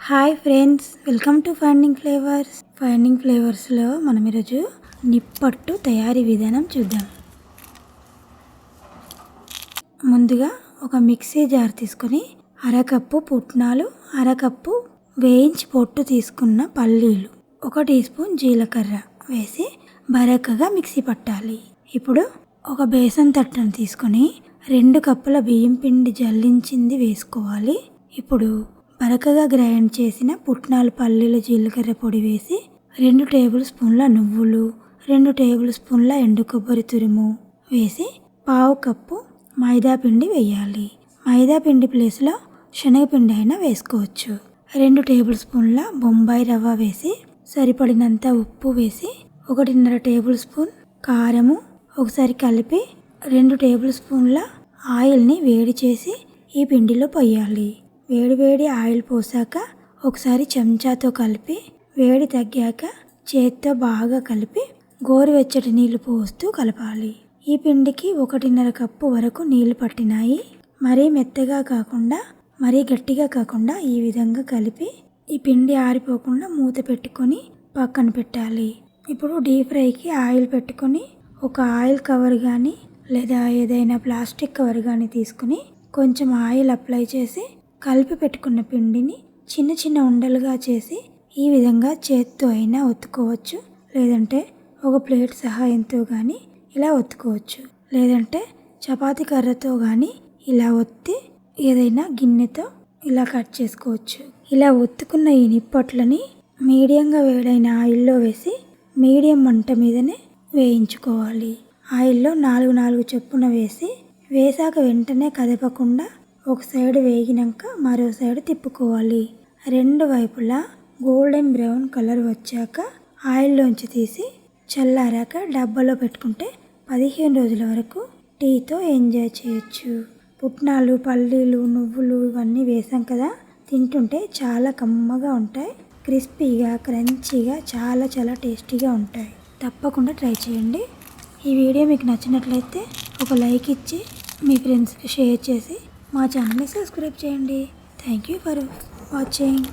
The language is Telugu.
Hi friends, welcome to finding flavours. Finding ఫ్లేవర్స్లో మనం ఈరోజు నిప్పట్టు తయారీ విధానం చూద్దాం. ముందుగా ఒక మిక్సీ జార్ తీసుకొని అరకప్పు పుట్నాలు, అరకప్పు వేయించి పొట్టు తీసుకున్న పల్లీలు, 1 టీ స్పూన్ జీలకర్ర వేసి బరకగా మిక్సీ పట్టాలి. ఇప్పుడు ఒక బేసన్ తట్టను తీసుకొని 2 కప్పుల బియ్యం పిండి జల్లించింది వేసుకోవాలి. ఇప్పుడు బరకగా గ్రైండ్ చేసిన పుట్నాలు, పల్లీలు, జీలకర్ర పొడి వేసి 2 టేబుల్ స్పూన్ల నువ్వులు, 2 టేబుల్ స్పూన్ల ఎండు కొబ్బరి తురుము వేసి 1/2 కప్పు మైదా పిండి వేయాలి. మైదా పిండి ప్లేస్లో శనగపిండి అయినా వేసుకోవచ్చు. 2 టేబుల్ స్పూన్ల బొంబాయి రవ్వ వేసి సరిపడినంత ఉప్పు వేసి 1.5 టేబుల్ స్పూన్ కారము ఒకసారి కలిపి 2 టేబుల్ స్పూన్ల ఆయిల్ని వేడి చేసి ఈ పిండిలో పోయాలి. వేడి ఆయిల్ పోసాక ఒకసారి చెంచాతో కలిపి వేడి తగ్గాక చేత్తో బాగా కలిపి గోరువెచ్చటి నీళ్లు పోస్తూ కలపాలి. ఈ పిండికి 1.5 కప్పు వరకు నీళ్లు పట్టినాయి. మరీ మెత్తగా కాకుండా మరీ గట్టిగా కాకుండా ఈ విధంగా కలిపి ఈ పిండి ఆరిపోకుండా మూత పెట్టుకొని పక్కన పెట్టాలి. ఇప్పుడు డీప్ ఫ్రైకి ఆయిల్ పెట్టుకొని ఒక ఆయిల్ కవర్ కానీ లేదా ఏదైనా ప్లాస్టిక్ కవర్ కానీ తీసుకుని కొంచెం ఆయిల్ అప్లై చేసి కలిపి పెట్టుకున్న పిండిని చిన్న చిన్న ఉండలుగా చేసి ఈ విధంగా చేత్తో అయినా ఒత్తుకోవచ్చు, లేదంటే ఒక ప్లేట్ సహాయంతో కానీ ఇలా ఒత్తుకోవచ్చు, లేదంటే చపాతీ కర్రతో కానీ ఇలా ఒత్తి ఏదైనా గిన్నెతో ఇలా కట్ చేసుకోవచ్చు. ఇలా ఒత్తుకున్న ఈ నిప్పట్లని మీడియంగా వేడైన ఆయిల్లో వేసి మీడియం మంట మీదనే వేయించుకోవాలి. ఆయిల్లో 4 చొప్పున వేసాక వెంటనే కదపకుండా ఒక సైడ్ వేగినాక మరో సైడ్ తిప్పుకోవాలి. 2 వైపులా గోల్డెన్ బ్రౌన్ కలర్ వచ్చాక ఆయిల్లోంచి తీసి చల్లారాక డబ్బాలో పెట్టుకుంటే 15 రోజుల వరకు టీతో ఎంజాయ్ చేయొచ్చు. పుట్నాలు, పల్లీలు, నువ్వులు ఇవన్నీ వేసాం కదా, తింటుంటే చాలా కమ్మగా ఉంటాయి. క్రిస్పీగా, క్రంచీగా, చాలా టేస్టీగా ఉంటాయి. తప్పకుండా ట్రై చేయండి. ఈ వీడియో మీకు నచ్చినట్లయితే ఒక లైక్ ఇచ్చి మీ ఫ్రెండ్స్కి షేర్ చేసి మా ఛానల్ని సబ్స్క్రైబ్ చేయండి. Thank you for watching.